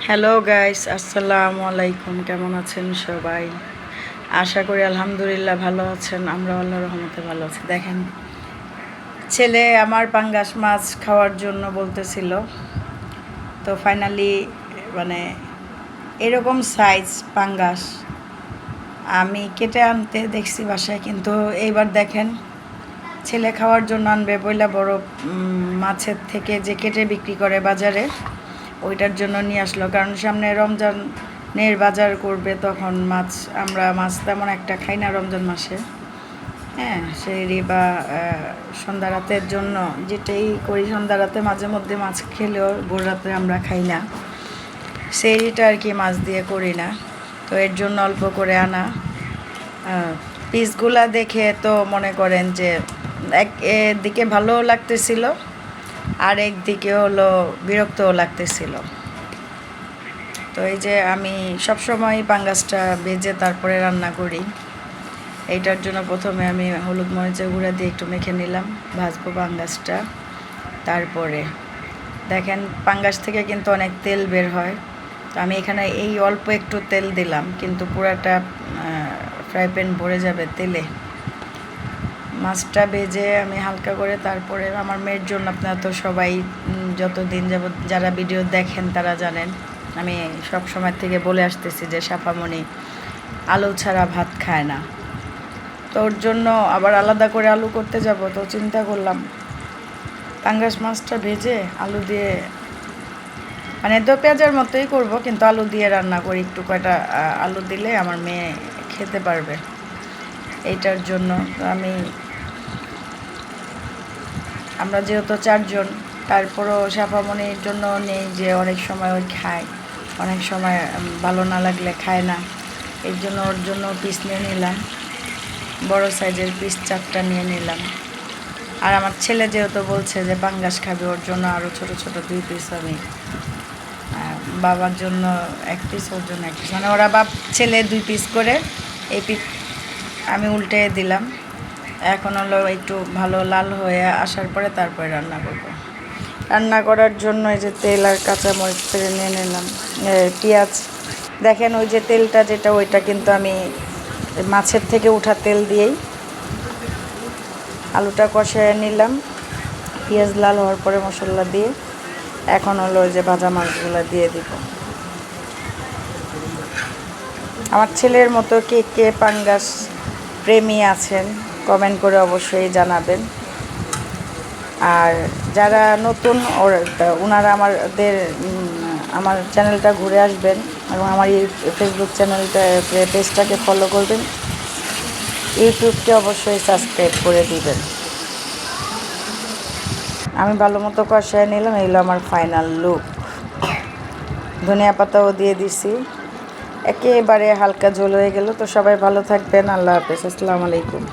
Hello guys, আসসালামু আলাইকুম। কেমন আছেন সবাই? আশা করি আলহামদুলিল্লাহ ভালো আছেন। আমরা আল্লাহর রহমতে ভালো আছি। দেখেন, ছেলে আমার পাঙ্গাস মাছ খাওয়ার জন্য বলতেছিল, তো ফাইনালি মানে এরকম সাইজ পাঙ্গাস আমি কেটে আনতে দেখছি বাসায়, কিন্তু এইবার দেখেন ছেলে খাওয়ার জন্য আনবে বইলা বড় মাছের থেকে যে কেটে বিক্রি করে বাজারে, ওইটার জন্য নিয়ে আসলো। কারণ সামনে রমজানের বাজার করবে, তখন আমরা মাছ তেমন একটা খাই না রমজান মাসে। হ্যাঁ, সেই বা সন্ধ্যা রাতের জন্য যেটাই করি, সন্ধ্যা রাতে মাঝে মধ্যে মাছ খেলেও ভোর রাতে আমরা খাই না, সেইটা আর কি মাছ দিয়ে করি না। তো এর জন্য অল্প করে আনা। পিসগুলা দেখে তো মনে করেন যে একদিকে ভালোও লাগতেছিল, আর একদিকে হলো বিরক্তও লাগতেছিল। তো এই যে আমি সবসময় পাঙ্গাসটা ভেজে তারপরে রান্না করি। এইটার জন্য প্রথমে আমি হলুদ মরিচের গুঁড়া দিয়ে একটু মেখে নিলাম, ভাজবো পাঙ্গাসটা। তারপরে দেখেন পাঙ্গাস থেকে কিন্তু অনেক তেল বের হয়, তো আমি এখানে এই অল্প একটু তেল দিলাম, কিন্তু পুরাটা ফ্রাই প্যান ভরে যাবে তেলে। মাছটা ভেজে আমি হালকা করে তারপরে আমার মেয়ের জন্য, আপনারা তো সবাই যতদিন যাবত যারা ভিডিও দেখেন তারা জানেন, আমি সব সময় থেকে বলে আসতেছি যে সাফামণি আলু ছাড়া ভাত খায় না। তো ওর জন্য আবার আলাদা করে আলু করতে যাব, তো চিন্তা করলাম পাঙ্গাস মাছটা ভেজে আলু দিয়ে, মানে তো পেঁয়াজের মতোই করব, কিন্তু আলু দিয়ে রান্না করি। একটু কয়টা আলু দিলে আমার মেয়ে খেতে পারবে। এইটার জন্য আমরা যেহেতু চারজন, তারপরও সাফামণির জন্য নেই যে অনেক সময় ওই খায়, অনেক সময় ভালো না লাগলে খায় না। এর জন্য ওর জন্য পিস নিয়ে নিলাম, বড় সাইজের পিস 4টা নিয়ে নিলাম। আর আমার ছেলে যেহেতু বলছে যে পাঙ্গাস খাবে, ওর জন্য আরও ছোট ছোট 2 পিস আমি, বাবার জন্য 1 পিস, ওর জন্য 1 পিস, মানে ওরা ছেলে 2 পিস করে এই পিস আমি উল্টে দিলাম। এখন হলো একটু ভালো লাল হয়ে আসার পরে তারপরে রান্না করব। রান্না করার জন্য এই যে তেল আর কাঁচামরিচ ফেলে নিয়ে নিলাম, পেঁয়াজ। দেখেন ওই যে তেলটা যেটা, ওইটা কিন্তু আমি মাছের থেকে উঠা তেল দিয়েই আলুটা কষায় নিলাম। পেঁয়াজ লাল হওয়ার পরে মশলা দিয়ে এখন হলো ওই যে ভাজা মাছগুলো দিয়ে দিব। আমার ছেলের মতো কে কে পাঙ্গাস প্রেমী আছেন কমেন্ট করে অবশ্যই জানাবেন। আর যারা নতুন ওনারা আমার চ্যানেলটা ঘুরে আসবেন এবং আমার এই ফেসবুক পেজটাকে ফলো করবেন। ইউটিউবকে অবশ্যই সাবস্ক্রাইব করে দিবেন। আমি ভালো মতো কষায় নিলাম, এগুলো আমার ফাইনাল লুক। ধনিয়া পাতাও দিয়ে দিছি, একেবারে হালকা ঝোল হয়ে গেল। তো সবাই ভালো থাকবেন, আল্লাহ হাফেজ, আসসালামু আলাইকুম।